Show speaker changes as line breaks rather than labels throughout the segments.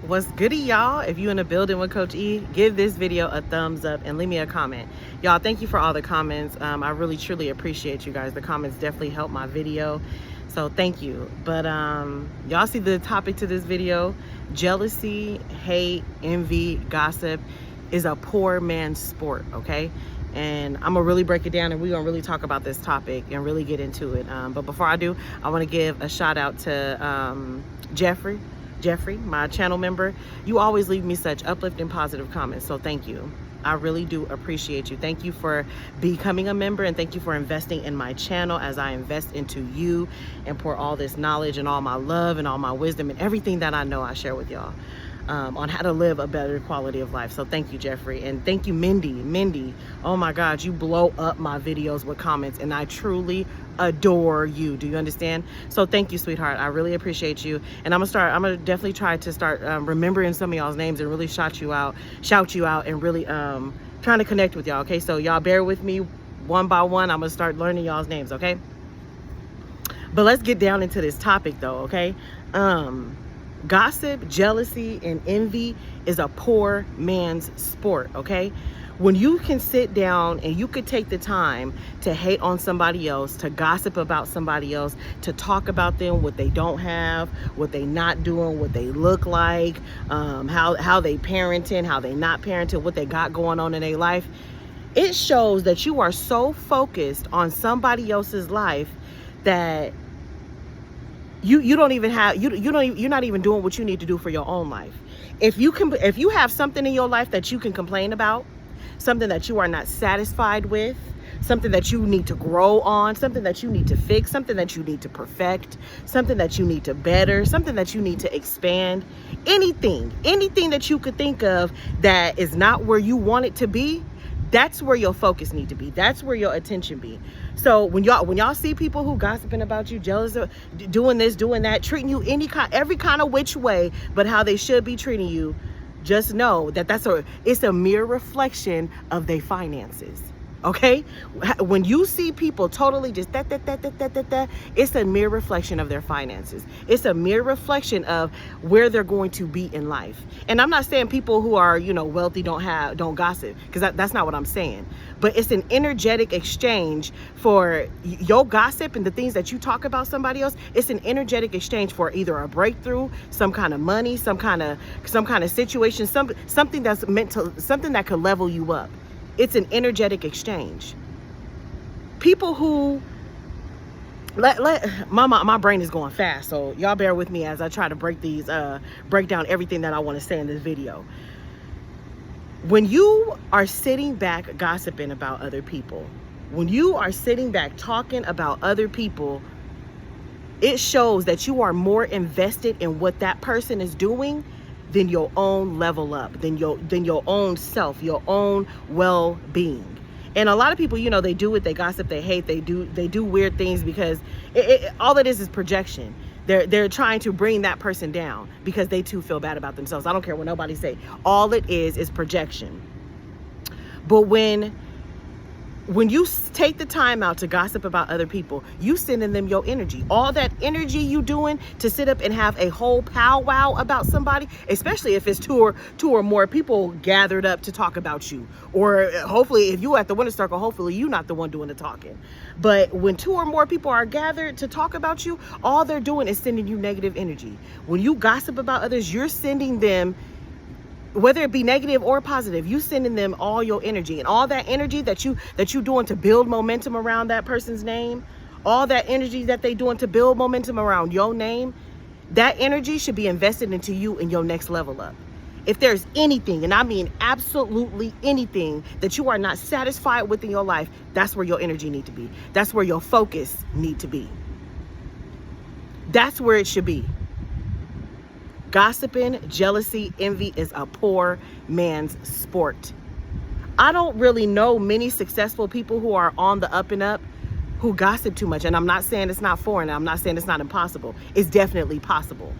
What's goody, y'all? If you in a building with Coach E, give this video a thumbs up and leave me a comment. Y'all, thank you for all the comments. I really truly appreciate you guys. The comments definitely help my video, so thank you. But y'all see the topic to this video: jealousy, hate, envy, gossip is a poor man's sport. Okay, and I'm gonna really break it down, and we're gonna really talk about this topic and really get into it. But before I do, I want to give a shout out to Jeffrey, my channel member. You always leave me such uplifting, positive comments, so thank you. I really do appreciate you. Thank you for becoming a member, and thank you for investing in my channel as I invest into you and pour all this knowledge and all my love and all my wisdom and everything that I know I share with y'all on how to live a better quality of life. So thank you, Jeffrey, and thank you, Mindy. Oh my God, you blow up my videos with comments, and I truly adore you. Do you understand? So thank you, sweetheart. I really appreciate you, and I'm gonna definitely try to start remembering some of y'all's names and really shout you out, and really trying to connect with y'all. Okay, so y'all bear with me one by one. I'm gonna start learning y'all's names. Okay, but let's get down into this topic though. Okay, gossip, jealousy, and envy is a poor man's sport. Okay, when you can sit down and you could take the time to hate on somebody else, to gossip about somebody else, to talk about them, what they don't have, what they not doing, what they look like, how they parenting, how they not parenting, what they got going on in their life, it shows that you are so focused on somebody else's life that you don't even have you're not even doing what you need to do for your own life. If you have something in your life that you can complain about, something that you are not satisfied with, something that you need to grow on, something that you need to fix, something that you need to perfect, something that you need to better, something that you need to expand, anything that you could think of that is not where you want it to be, that's where your focus need to be. That's where your attention be. So when y'all see people who gossiping about you, jealous of doing this, doing that, treating you every kind of which way but how they should be treating you, just know that it's a mere reflection of their finances. Okay, when you see people totally just it's a mere reflection of their finances. It's a mere reflection of where they're going to be in life. And I'm not saying people who are wealthy don't gossip, because that's not what I'm saying. But it's an energetic exchange for your gossip and the things that you talk about somebody else. It's an energetic exchange for either a breakthrough, some kind of money, some kind of situation, something that's meant to, something that could level you up. It's an energetic exchange. People who my brain is going fast, so y'all bear with me as I try to break down everything that I want to say in this video. When you are sitting back gossiping about other people, when you are sitting back talking about other people, it shows that you are more invested in what that person is doing than your own level up, than your own self, your own well-being. And a lot of people, they do it, they gossip, they hate, they do weird things because all it is projection. They're trying to bring that person down because they too feel bad about themselves. I don't care what nobody say. All it is projection. But when you take the time out to gossip about other people, you sending them your energy. All that energy you doing to sit up and have a whole powwow about somebody, especially if it's two or more people gathered up to talk about you. Or hopefully if you at the winner circle, hopefully you not the one doing the talking. But when 2 or more people are gathered to talk about you, all they're doing is sending you negative energy. When you gossip about others, you're sending them, whether it be negative or positive, you sending them all your energy, and all that energy that you doing to build momentum around that person's name, all that energy that they doing to build momentum around your name, that energy should be invested into you and your next level up. If there's anything, and I mean absolutely anything, that you are not satisfied with in your life, that's where your energy need to be. That's where your focus need to be. That's where it should be. Gossiping, jealousy, envy is a poor man's sport. I don't really know many successful people who are on the up and up who gossip too much. And I'm not saying it's not foreign. I'm not saying it's not impossible. It's definitely possible.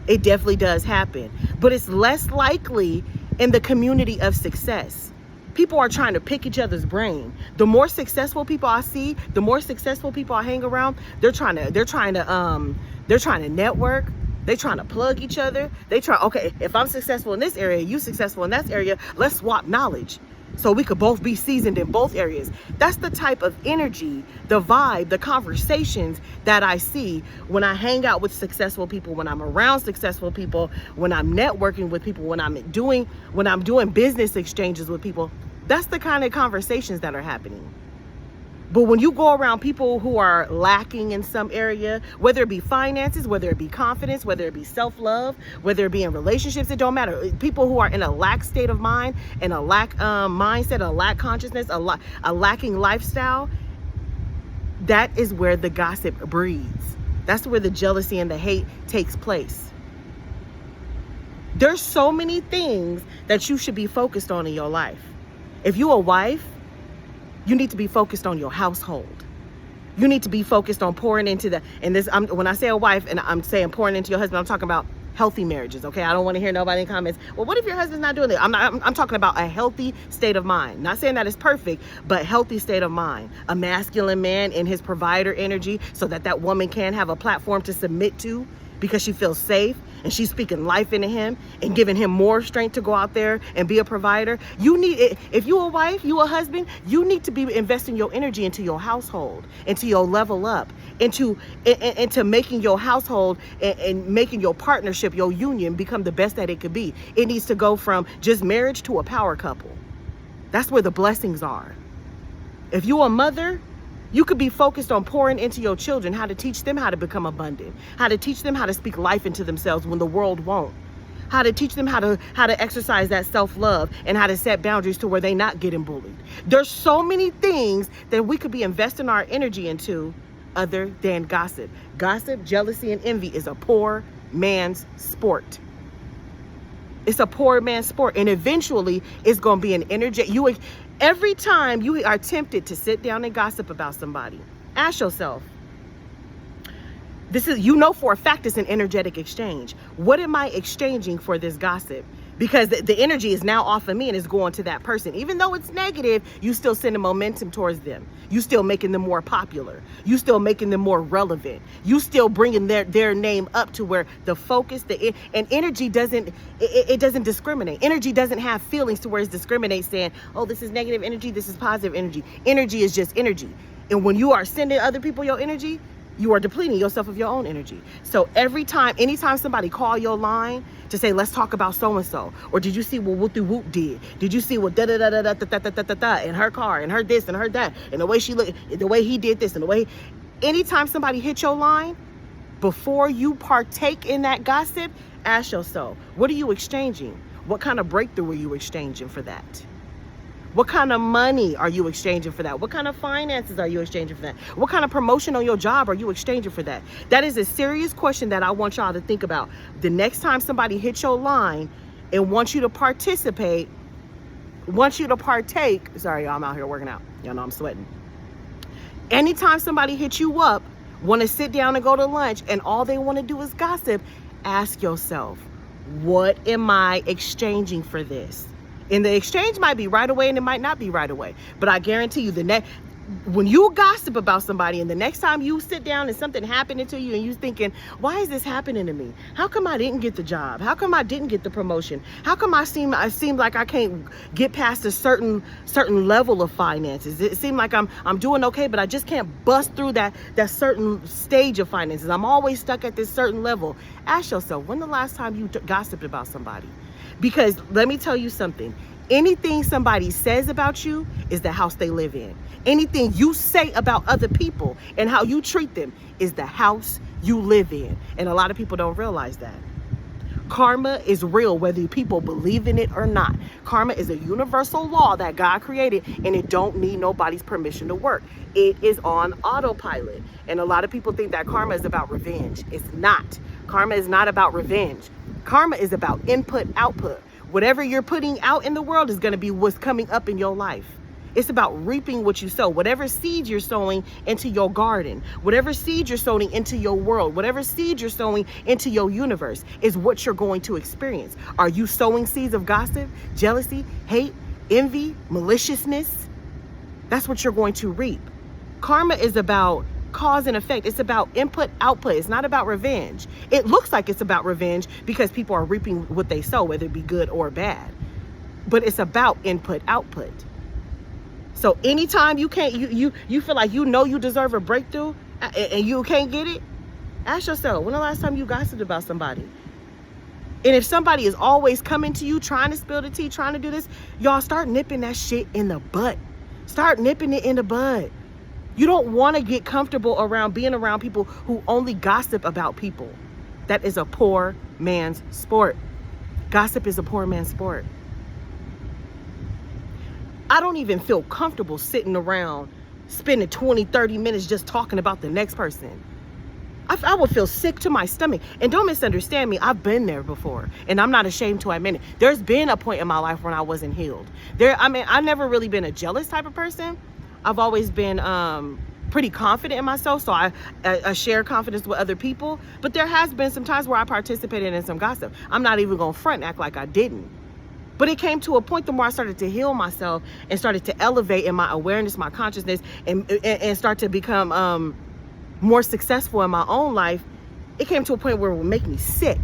It definitely does happen. But it's less likely in the community of success. People are trying to pick each other's brain. The more successful people I see, the more successful people I hang around, they're trying to network. They trying to plug each other. Okay, if I'm successful in this area, you successful in that area, let's swap knowledge so we could both be seasoned in both areas. That's the type of energy, the vibe, the conversations that I see when I hang out with successful people, when I'm around successful people, when I'm networking with people, when I'm doing business exchanges with people. That's the kind of conversations that are happening. But when you go around people who are lacking in some area, whether it be finances, whether it be confidence, whether it be self-love, whether it be in relationships, it don't matter. People who are in a lack state of mind, and a lack mindset, a lack consciousness, a lacking lifestyle, that is where the gossip breeds. That's where the jealousy and the hate takes place. There's so many things that you should be focused on in your life. If you're a wife, you need to be focused on your household. You need to be focused on pouring into when I say a wife and I'm saying pouring into your husband, I'm talking about healthy marriages, okay? I don't want to hear nobody in comments, well, what if your husband's not doing it? I'm talking about a healthy state of mind. Not saying that it's perfect, but healthy state of mind. A masculine man in his provider energy so that woman can have a platform to submit to because she feels safe and she's speaking life into him and giving him more strength to go out there and be a provider. You need it. If you're a wife, you a husband, you need to be investing your energy into your household, into your level up, into making your household and making your partnership, your union, become the best that it could be. It needs to go from just marriage to a power couple. That's where the blessings are. If you're a mother, you could be focused on pouring into your children, how to teach them how to become abundant, how to teach them how to speak life into themselves when the world won't, how to teach them how to exercise that self-love and how to set boundaries to where they not getting bullied. There's so many things that we could be investing our energy into other than gossip. Gossip, jealousy, and envy is a poor man's sport. It's a poor man's sport, and eventually it's going to be an energy. Every time you are tempted to sit down and gossip about somebody, ask yourself, for a fact it's an energetic exchange. What am I exchanging for this gossip? Because the energy is now off of me and it's going to that person. Even though it's negative, you still sending momentum towards them. You still making them more popular. You still making them more relevant. You still bringing their name up to where the focus, and energy doesn't discriminate. Energy doesn't have feelings to where it discriminates saying, oh, this is negative energy, this is positive energy. Energy is just energy. And when you are sending other people your energy, you are depleting yourself of your own energy. So anytime somebody call your line to say, let's talk about so-and-so, or did you see what Whoop did? Did you see what da-da-da-da-da-da-da-da-da in her car, and her this and her that, and the way she looked, the way he did this, and the way, anytime somebody hit your line, before you partake in that gossip, ask yourself, what are you exchanging? What kind of breakthrough are you exchanging for that? What kind of money are you exchanging for that? What kind of finances are you exchanging for that? What kind of promotion on your job are you exchanging for that? That is a serious question that I want y'all to think about. The next time somebody hits your line and wants you to partake, sorry, y'all, I'm out here working out. Y'all know I'm sweating. Anytime somebody hits you up, want to sit down and go to lunch, and all they want to do is gossip, ask yourself, what am I exchanging for this? And the exchange might be right away and it might not be right away. But I guarantee you when you gossip about somebody and the next time you sit down and something happening to you and you thinking, why is this happening to me? How come I didn't get the job? How come I didn't get the promotion? How come I seem like I can't get past a certain level of finances? It seems like I'm doing okay, but I just can't bust through that certain stage of finances. I'm always stuck at this certain level. Ask yourself, when the last time you gossiped about somebody? Because let me tell you something. Anything somebody says about you is the house they live in. Anything you say about other people and how you treat them is the house you live in. And a lot of people don't realize that. Karma is real, whether people believe in it or not. Karma is a universal law that God created, and it don't need nobody's permission to work. It is on autopilot. And a lot of people think that karma is about revenge. It's not. Karma is not about revenge. Karma is about input, output. Whatever you're putting out in the world is going to be what's coming up in your life. It's about reaping what you sow. Whatever seed you're sowing into your garden, whatever seed you're sowing into your world, whatever seed you're sowing into your universe is what you're going to experience. Are you sowing seeds of gossip, jealousy, hate, envy, maliciousness? That's what you're going to reap. Karma is about cause and effect. It's about input, output. It's not about revenge. It looks like it's about revenge because people are reaping what they sow, whether it be good or bad. But it's about input, output. So anytime you can't, you feel like you deserve a breakthrough and you can't get it, ask yourself, when the last time you gossiped about somebody? And if somebody is always coming to you, trying to spill the tea, trying to do this, y'all start nipping that shit in the butt. Start nipping it in the bud. You don't want to get comfortable around being around people who only gossip about people. That is a poor man's sport. Gossip is a poor man's sport. I don't even feel comfortable sitting around spending 20, 30 minutes just talking about the next person. I would feel sick to my stomach. And don't misunderstand me, I've been there before. And I'm not ashamed to admit it. There's been a point in my life when I wasn't healed. I've never really been a jealous type of person. I've always been pretty confident in myself. So I share confidence with other people. But there has been some times where I participated in some gossip. I'm not even going to front and act like I didn't. But it came to a point the more I started to heal myself and started to elevate in my awareness, my consciousness, and start to become more successful in my own life, it came to a point where it would make me sick.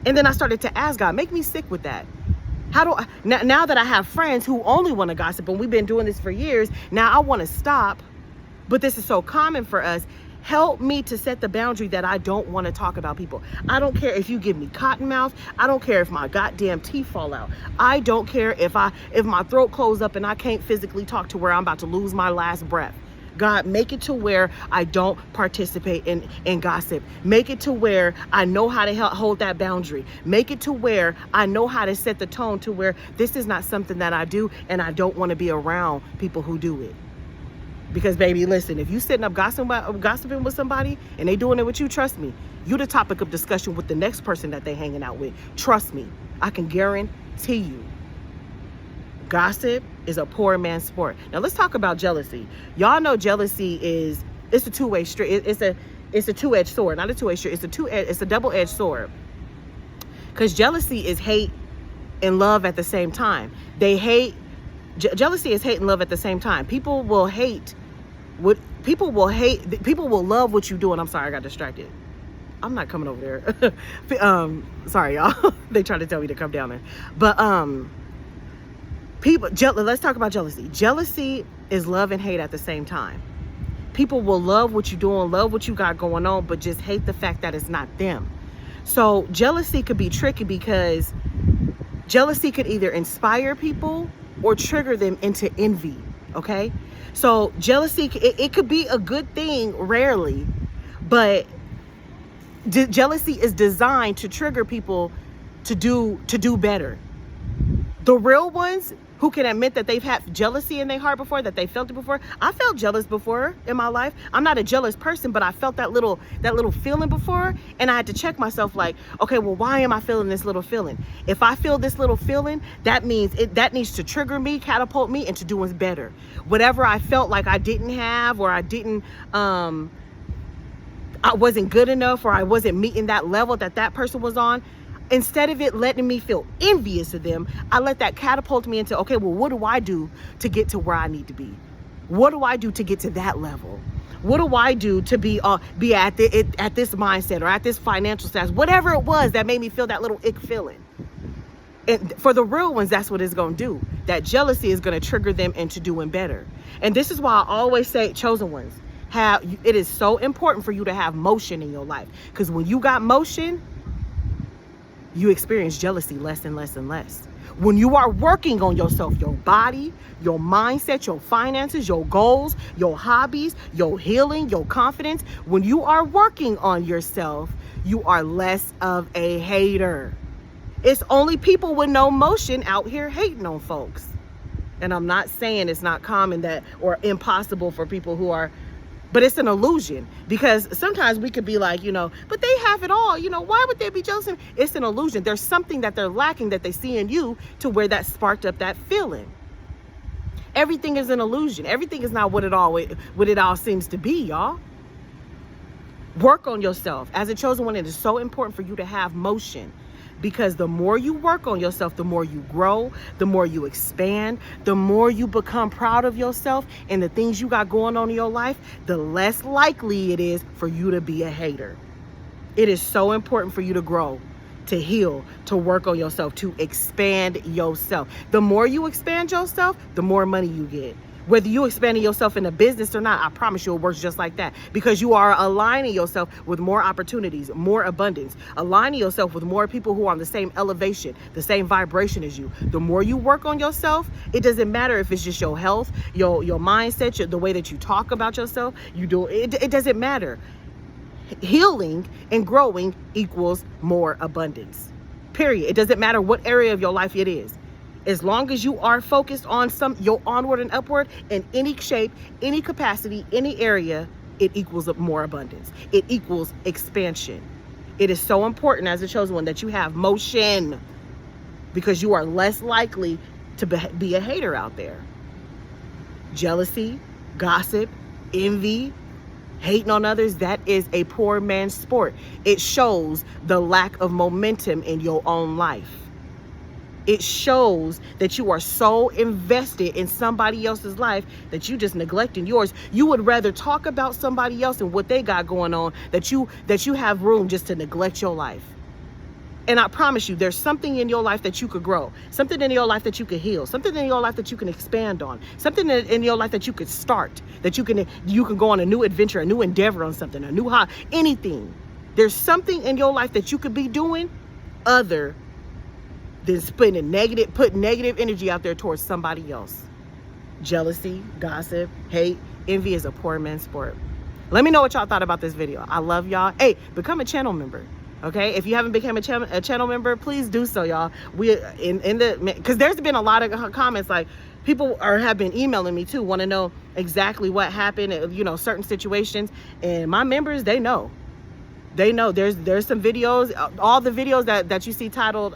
And then I started to ask God, make me sick with that. How do I, now that I have friends who only want to gossip, and we've been doing this for years, now I want to stop, but this is so common for us. Help me to set the boundary that I don't want to talk about people. I don't care if you give me cotton mouth. I don't care if my goddamn teeth fall out. I don't care if my throat closes up and I can't physically talk to where I'm about to lose my last breath. God, make it to where I don't participate in gossip. Make it to where I know how to hold that boundary. Make it to where I know how to set the tone to where this is not something that I do and I don't want to be around people who do it. Because baby, listen, if you sitting up gossiping with somebody and they doing it with you, trust me, you the topic of discussion with the next person that they hanging out with. Trust me, I can guarantee you. Gossip is a poor man's sport. Now let's talk about jealousy. Y'all know jealousy it's a two-way street. It's a two-edged sword, not a two-way street. It's a double-edged sword. Because jealousy is hate and love at the same time. Jealousy is hate and love at the same time. People will love what you do. And I'm sorry, I got distracted. I'm not coming over there. Sorry, y'all. They tried to tell me to come down there. But let's talk about jealousy. Jealousy is love and hate at the same time. People will love what you're doing, love what you got going on, but just hate the fact that it's not them. So jealousy could be tricky because jealousy could either inspire people or trigger them into envy. Okay? So jealousy, it could be a good thing rarely, but jealousy is designed to trigger people to do better. The real ones who can admit that they've had jealousy in their heart before, that they felt it before. I felt jealous before in my life. I'm not a jealous person, but I felt that little feeling before, and I had to check myself like, okay, well, why am I feeling this little feeling? If I feel this little feeling, that means that needs to trigger me, catapult me into doing better. Whatever I felt like I didn't have, or I didn't, I wasn't good enough, or I wasn't meeting that level that person was on. Instead of it letting me feel envious of them, I let that catapult me into, okay, well, what do I do to get to where I need to be? What do I do to get to that level? What do I do to be at this mindset or at this financial status? Whatever it was that made me feel that little ick feeling. And for the real ones, that's what it's going to do. That jealousy is going to trigger them into doing better. And this is why I always say, chosen ones, it is so important for you to have motion in your life. Because when you got motion, you experience jealousy less and less and less. When you are working on yourself, your body, your mindset, your finances, your goals, your hobbies, your healing, your confidence, when you are working on yourself, you are less of a hater. It's only people with no motion out here hating on folks. And I'm not saying it's not common or impossible for people who are, but it's an illusion, because sometimes we could be like, but they have it all. Why would they be jealous? It's an illusion. There's something that they're lacking that they see in you to where that sparked up that feeling. Everything is an illusion. Everything is not what it all seems to be, y'all. Work on yourself. As a chosen one, it is so important for you to have motion. Because the more you work on yourself, the more you grow, the more you expand, the more you become proud of yourself and the things you got going on in your life, the less likely it is for you to be a hater. It is so important for you to grow, to heal, to work on yourself, to expand yourself. The more you expand yourself, the more money you get. Whether you expanding yourself in a business or not, I promise you it works just like that, because you are aligning yourself with more opportunities, more abundance, aligning yourself with more people who are on the same elevation, the same vibration as you. The more you work on yourself, it doesn't matter if it's just your health, your mindset, the way that you talk about yourself, it doesn't matter. Healing and growing equals more abundance. Period. It doesn't matter what area of your life it is. As long as you are focused on your onward and upward in any shape, any capacity, any area, it equals more abundance. It equals expansion. It is so important as a chosen one that you have motion, because you are less likely to be a hater out there. Jealousy, gossip, envy, hating on others, that is a poor man's sport. It shows the lack of momentum in your own life. It shows that you are so invested in somebody else's life that you just neglecting yours. You would rather talk about somebody else and what they got going on, that you have room just to neglect your life. And I promise you, there's something in your life that you could grow, something in your life that you could heal, something in your life that you can expand on, something in your life that you could start, that you can go on a new adventure, a new endeavor on something, a new hobby, anything. There's something in your life that you could be doing other than putting negative energy out there towards somebody else. Jealousy, gossip, hate, envy is a poor man's sport. Let me know what y'all thought about this video. I love y'all. Hey, become a channel member. Okay, if you haven't become a channel member, please do so, y'all. Because there's been a lot of comments, like people have been emailing me too, want to know exactly what happened, certain situations, and my members, they know. There's some videos, all the videos that you see titled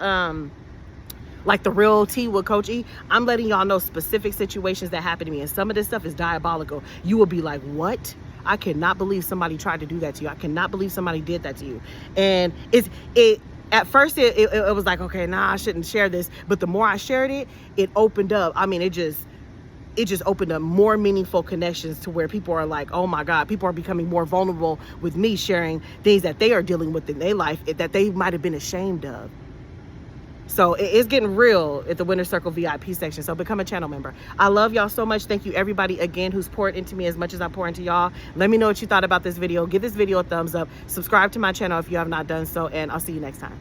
like The Real Tea with Coach E, I'm letting y'all know specific situations that happened to me, and some of this stuff is diabolical. You will be like, what? I cannot believe somebody tried to do that to you. I cannot believe somebody did that to you. And at first it was like, okay, nah, I shouldn't share this. But the more I shared it, it opened up. I mean, it just opened up more meaningful connections to where people are like, oh my God, people are becoming more vulnerable with me sharing things that they are dealing with in their life that they might have been ashamed of. So it's getting real at the Winner's Circle VIP section. So become a channel member. I love y'all so much. Thank you everybody again who's poured into me as much as I pour into y'all. Let me know what you thought about this video. Give this video a thumbs up. Subscribe to my channel if you have not done so, and I'll see you next time.